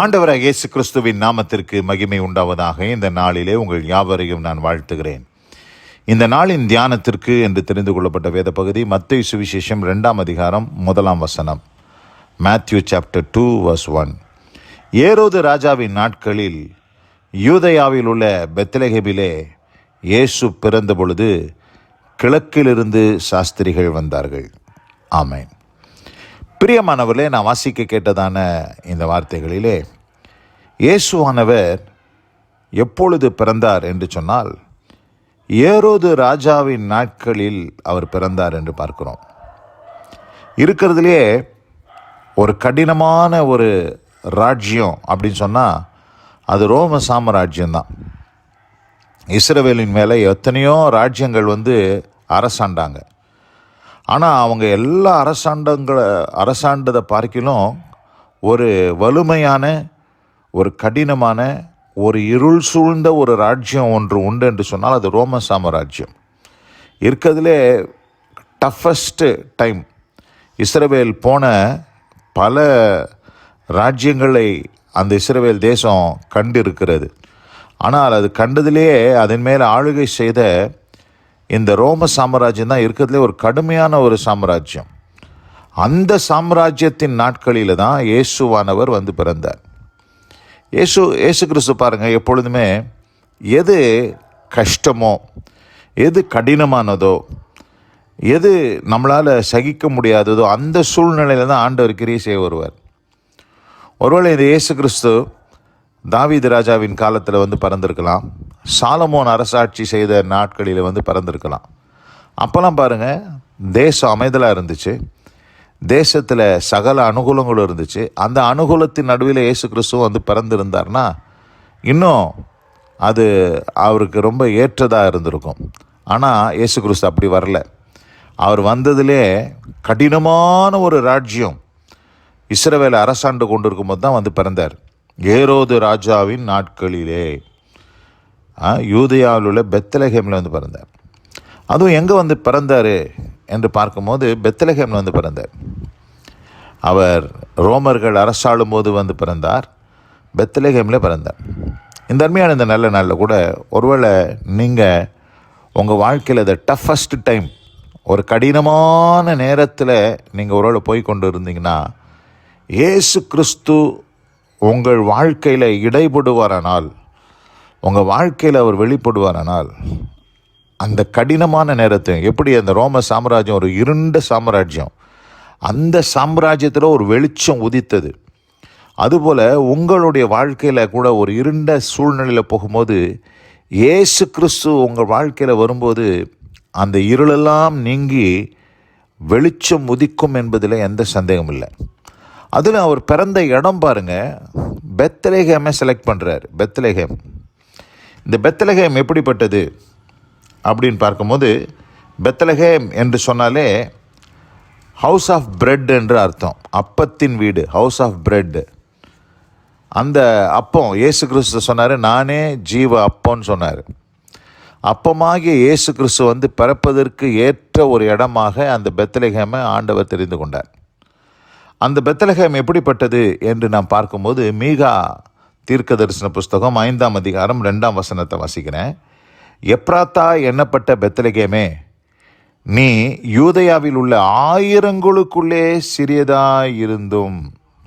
ஆண்டவராகிய இயேசு கிறிஸ்துவின் நாமத்திற்கு மகிமை உண்டாவதாக. இந்த நாளிலே உங்கள் யாவரையும் நான் வாழ்த்துகிறேன். இந்த நாளின் தியானத்திற்கு என்று தெரிந்து கொள்ளப்பட்ட வேத பகுதி மத்தேயு சுவிசேஷம் 2ஆம் அதிகாரம் 1ஆம் வசனம். Matthew chapter 2 verse 1. ஏரோது ராஜாவின் நாட்களில் யூதேயாவில் உள்ள பெத்லெகேமிலே இயேசு பிறந்த பொழுது கிழக்கிலிருந்து சாஸ்திரிகள் வந்தார்கள். ஆமென். பிரியமானவர்களே, நான் வாசிக்க கேட்டதான இந்த வார்த்தைகளிலே இயேசுவானவர் எப்பொழுது பிறந்தார் என்று சொன்னால், ஏரோது ராஜாவின் நாட்களில் அவர் பிறந்தார் என்று பார்க்கிறோம். இருக்கிறதுலே ஒரு கடினமான ஒரு ராஜ்யம் அப்படின்னு சொன்னால் அது ரோம சாம்ராஜ்யம்தான். இஸ்ரவேலின் மேலே எத்தனையோ ராஜ்யங்கள் அரசாண்டாங்க. ஆனால் அவங்க எல்லா அரசாண்டதை பார்க்கிலும் ஒரு வலிமையான, ஒரு கடினமான, ஒரு இருள் சூழ்ந்த ஒரு ராஜ்யம் ஒன்று உண்டு என்று சொன்னால் அது ரோம சாம்ராஜ்யம். இருக்கிறதுலே டஃபஸ்ட்டு டைம். இஸ்ரவேல் போன பல ராஜ்யங்களை அந்த இஸ்ரவேல் தேசம் கண்டு இருக்கிறது. ஆனால் அது கண்டதிலேயே அதன் மேல் ஆளுகை செய்த இந்த ரோம சாம்ராஜ்யம் தான் இருக்கிறதுலே ஒரு கடுமையான ஒரு சாம்ராஜ்யம். அந்த சாம்ராஜ்யத்தின் நாட்களில் தான் இயேசுவானவர் பிறந்தார். இயேசு கிறிஸ்து பாருங்கள், எப்பொழுதுமே எது கஷ்டமோ, எது கடினமானதோ, எது நம்மளால் சகிக்க முடியாததோ அந்த சூழ்நிலையில் தான் ஆண்டவர் கிரியை செய்ய வருவார். ஒருவேளை இந்த இயேசு கிறிஸ்து தாவீது ராஜாவின் காலத்தில் பிறந்திருக்கலாம். சாலமோன் அரசாட்சி செய்த நாட்களில் பிறந்திருக்கலாம். அப்போல்லாம் பாருங்கள், தேசம் அமைதலாக இருந்துச்சு, தேசத்தில் சகல அனுகூலங்களும் இருந்துச்சு. அந்த அனுகூலத்தின் நடுவில் இயேசு கிறிஸ்துவும் பிறந்திருந்தார்னா இன்னும் அது அவருக்கு ரொம்ப ஏற்றதாக இருந்திருக்கும். ஆனால் இயேசு கிறிஸ்து அப்படி வரல. அவர் வந்ததிலே கடினமான ஒரு ராஜ்யம் இஸ்ரவேலை அரசாண்டு கொண்டு இருக்கும்போது தான் பிறந்தார். ஏரோது ராஜாவின் நாட்களிலே யூதேயாவில் உள்ள பெத்லெகேமில் பிறந்தார். அதுவும் எங்கே பிறந்தார் என்று பார்க்கும்போது பெத்லெகேமில் பிறந்தார். அவர் ரோமர்கள் அரசாளும் போது பிறந்தார், பெத்லெகேமில் பிறந்தார். இந்த அருமையான இந்த நல்ல நாளில் கூட ஒருவேளை நீங்கள் உங்கள் வாழ்க்கையில் இந்த டஃபஸ்ட் டைம், ஒரு கடினமான நேரத்தில் நீங்கள் ஒருவேளை போய் கொண்டு இருந்தீங்கன்னா, இயேசு கிறிஸ்து உங்கள் வாழ்க்கையில் இடைப்படுவாரானால், உங்கள் வாழ்க்கையில் அவர் வெளிப்படுவாரானால், அந்த கடினமான நேரத்தை எப்படி அந்த ரோம சாம்ராஜ்யம் ஒரு இருண்ட சாம்ராஜ்யம், அந்த சாம்ராஜ்யத்தில் ஒரு வெளிச்சம் உதித்தது. அதுபோல் உங்களுடைய வாழ்க்கையில் கூட ஒரு இருண்ட சூழ்நிலையில் போகும்போது இயேசு கிறிஸ்து உங்கள் வாழ்க்கையில் வரும்போது அந்த இருளெல்லாம் நீங்கி வெளிச்சம் உதிக்கும் என்பதில் எந்த சந்தேகமும் இல்லை. அதில் அவர் பிறந்த இடம் பாருங்கள், பெத்லெகேமை செலக்ட் பண்ணுறார். பெத்லெகேம், இந்த பெத்லெகேம் எப்படிப்பட்டது அப்படின்னு பார்க்கும்போது, பெத்லெகேம் என்று சொன்னாலே ஹவுஸ் ஆஃப் பிரெட் என்று அர்த்தம். அப்பத்தின் வீடு, ஹவுஸ் ஆஃப் பிரெட். அந்த அப்பம் இயேசு கிறிஸ்து சொன்னார், நானே ஜீவ அப்பம்னு சொன்னார். அப்பமாகிய இயேசு கிறிஸ்து பிறப்பதற்கு ஏற்ற ஒரு இடமாக அந்த பெத்லெகேமை ஆண்டவர் தெரிந்து கொண்டார். அந்த பெத்லெகேம் எப்படிப்பட்டது என்று நாம் பார்க்கும்போது, மீகா தீர்க்க தரிசன புஸ்தகம் 5ஆம் அதிகாரம் 2ஆம் வசனத்தை வாசிக்கிறேன். எப்ராத்தா எண்ணப்பட்ட பெத்லெகேமே, நீ யூதேயாவில் உள்ள 1000ங்களுக்குள்ளே சிறியதாயிருந்தும்.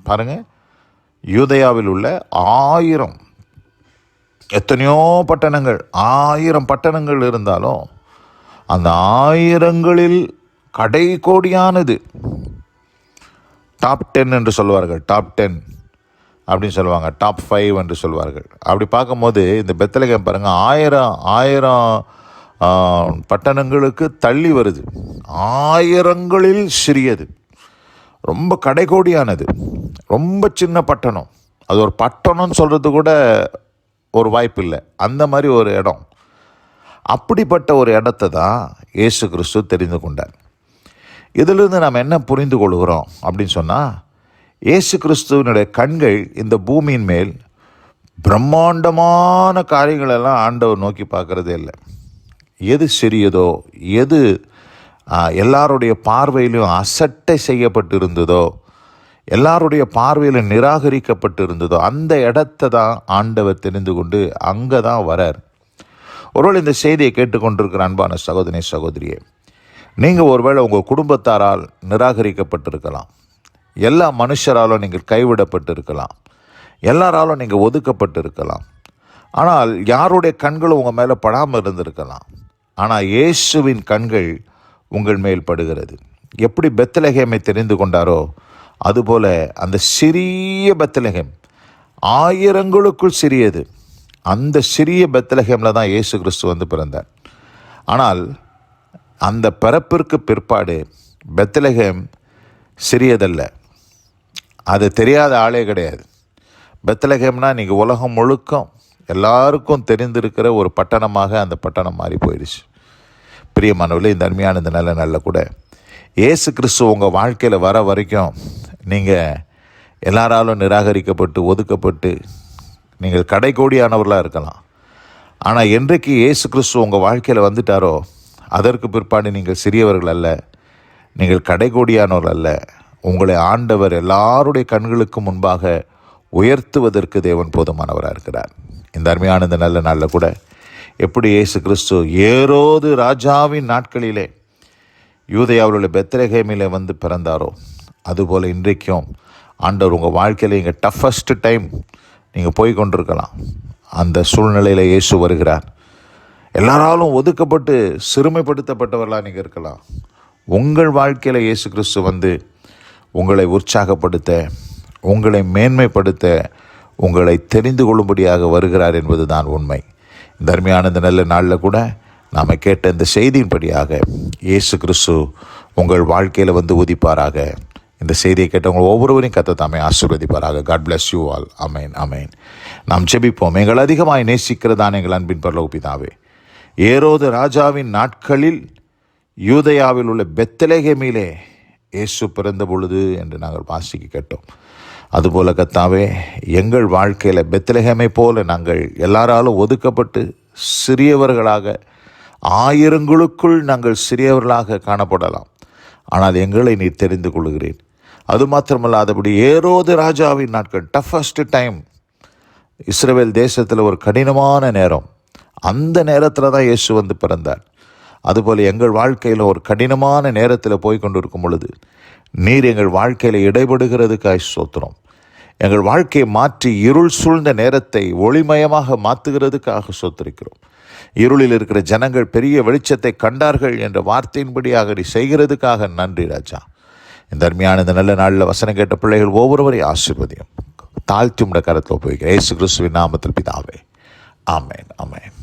பாருங்கள், யூதேயாவில் உள்ள 1000, எத்தனையோ பட்டணங்கள், 1000 பட்டணங்கள் இருந்தாலும் அந்த 1000ங்களில் கடைக்கோடியானது, டாப் 10 என்று சொல்வார்கள், டாப் 10 அப்படின்னு சொல்லுவாங்க, டாப் 5 என்று சொல்வார்கள். அப்படி பார்க்கும்போது இந்த பெத்லெகேம் பாருங்கள், 1000 பட்டணங்களுக்கு தள்ளி வருது. 1000ங்களில் சிறியது, ரொம்ப கடைக்கோடியானது, ரொம்ப சின்ன பட்டணம். அது ஒரு பட்டணம்னு சொல்கிறது கூட ஒரு வாய்ப்பு இல்லை, அந்த மாதிரி ஒரு இடம். அப்படிப்பட்ட ஒரு இடத்தை தான் இயேசு கிறிஸ்து தெரிந்து கொண்டார். இதிலிருந்து நாம் என்ன புரிந்து கொள்கிறோம் அப்படின்னு சொன்னால், இயேசு கிறிஸ்துவனுடைய கண்கள் இந்த பூமியின் மேல் பிரம்மாண்டமான காரியங்களெல்லாம் ஆண்டவர் நோக்கி பார்க்குறதே இல்லை. எது சிறியதோ, எது எல்லாருடைய பார்வையிலும் அசட்டை செய்யப்பட்டிருந்ததோ, எல்லாருடைய பார்வையில் நிராகரிக்கப்பட்டு இருந்ததோ அந்த இடத்த தான் ஆண்டவர் தெரிந்து கொண்டு அங்கே தான் வரார். ஒருவேளை இந்த செய்தியை கேட்டுக்கொண்டிருக்கிற அன்பான சகோதரி சகோதரியே, நீங்கள் ஒருவேளை உங்கள் குடும்பத்தாரால் நிராகரிக்கப்பட்டிருக்கலாம், எல்லா மனுஷராலும் நீங்கள் கைவிடப்பட்டிருக்கலாம், எல்லாராலும் நீங்கள் ஒதுக்கப்பட்டிருக்கலாம். ஆனால் யாருடைய கண்களும் உங்கள் மேலே படாமல் இருந்திருக்கலாம். ஆனால் இயேசுவின் கண்கள் உங்கள் மேல் படுகிறது. எப்படி பெத்லகேமை தெரிந்து கொண்டாரோ அதுபோல அந்த சிறிய பெத்லகேம், ஆயிரங்களுக்குள் சிறியது, அந்த சிறிய பெத்லகேமில் தான் இயேசு கிறிஸ்து வந்து பிறந்தார். ஆனால் அந்த பிறப்பிற்கு பிற்பாடு பெத்லகேம் சிறியதல்ல, அது தெரியாத ஆளே கிடையாது. பெத்லகேம்னா இன்றைக்கி உலகம் முழுக்கம் எல்லாருக்கும் தெரிந்திருக்கிற ஒரு பட்டணமாக அந்த பட்டணம் மாறி போயிடுச்சு. பிரியமானவர்களே, இந்த அருமையான இந்த நல்ல நல்ல கூட இயேசு கிறிஸ்து உங்கள் வாழ்க்கையில் வர வரைக்கும் நீங்கள் எல்லாராலும் நிராகரிக்கப்பட்டு ஒதுக்கப்பட்டு நீங்கள் கடைக்கோடியானவர்களாக இருக்கலாம். ஆனால் என்றைக்கு இயேசு கிறிஸ்து உங்கள் வாழ்க்கையில் வந்துட்டாரோ அதற்கு பிற்பாடு நீங்கள் சிறியவர்கள் அல்ல, நீங்கள் கடைக்கோடியானவர்கள் அல்ல. உங்களை ஆண்டவர் எல்லாருடைய கண்களுக்கு முன்பாக உயர்த்துவதற்கு தேவன் போதுமானவராக இருக்கிறார். இந்த அருமையான இந்த நல்ல நாளில் கூட எப்படி இயேசு கிறிஸ்து ஏரோது ராஜாவின் நாட்களிலே யூதேயாவில் உள்ள பெத்லகேமிலே வந்து பிறந்தாரோ அதுபோல் இன்றைக்கும் ஆண்டவர் உங்கள் வாழ்க்கையில் இங்கே டஃபஸ்ட் டைம் நீங்கள் போய் கொண்டிருக்கலாம். அந்த சூழ்நிலையில் இயேசு வருகிறார். எல்லாராலும் ஒதுக்கப்பட்டு சிறுமைப்படுத்தப்பட்டவர்களாக நீங்கள் இருக்கலாம். உங்கள் வாழ்க்கையில் இயேசு கிறிஸ்து வந்து உங்களை உற்சாகப்படுத்த, உங்களை மேன்மைப்படுத்த, உங்களை தெரிந்து கொள்ளும்படியாக வருகிறார் என்பது தான் உண்மை. இந்த அருமையான இந்த நல்ல நாளில் கூட நாம் கேட்ட இந்த செய்தியின்படியாக இயேசு கிறிஸ்து உங்கள் வாழ்க்கையில் வந்து உதிப்பாராக. இந்த செய்தியை கேட்டவங்க ஒவ்வொருவரையும் கர்த்தர் தாமே ஆசீர்வதிப்பாராக. God bless you all. Amen amen. நாம் ஜெபிப்போம். எங்கள் அதிகமாய் நேசிக்கிறதான எங்கள் அன்பின் பரலோக பிதாவே, ஏரோது ராஜாவின் நாட்களில் யூதேயாவில் உள்ள பெத்லகேமிலே இயேசு பிறந்த பொழுது என்று நாங்கள் வாசிக்க கேட்டோம். அதுபோல கர்த்தாவே, எங்கள் வாழ்க்கையில் பெத்லகேமை போல நாங்கள் எல்லாராலும் ஒதுக்கப்பட்டு சிறியவர்களாக, ஆயிரங்களுக்குள் நாங்கள் சிறியவர்களாக காணப்படலாம். ஆனால் எங்களை நீ தெரிந்து கொள்கிறேன். அது மாத்திரமல்லாதபடி ஏரோது ராஜாவின் நாட்கள், டஃபஸ்ட் டைம், இஸ்ரவேல் தேசத்தில் ஒரு கடினமான நேரம், அந்த நேரத்தில் தான் இயேசு வந்து பிறந்தார். அதுபோல் எங்கள் வாழ்க்கையில் ஒரு கடினமான நேரத்தில் போய் கொண்டிருக்கும் பொழுது நீர் எங்கள் வாழ்க்கையில் இடைபடுகிறதுக்காக ஸ்தோத்திரம். எங்கள் வாழ்க்கையை மாற்றி இருள் சூழ்ந்த நேரத்தை ஒளிமயமாக மாற்றுகிறதுக்காக ஸ்தோத்திரிக்கிறோம். இருளில் இருக்கிற ஜனங்கள் பெரிய வெளிச்சத்தை கண்டார்கள் என்ற வார்த்தையின்படியாக நீ செய்கிறதுக்காக நன்றி ராஜா. இந்த அருமையான இந்த நல்ல நாளில் வசனம் கேட்ட பிள்ளைகள் ஒவ்வொருவரையும் ஆசீர்வதியும். தாழ்த்தி உம்முடைய கரத்தில் போய்கிறேன். இயேசு கிறிஸ்துவின் நாமத்தில் பிதாவே. ஆமேன் ஆமேன்.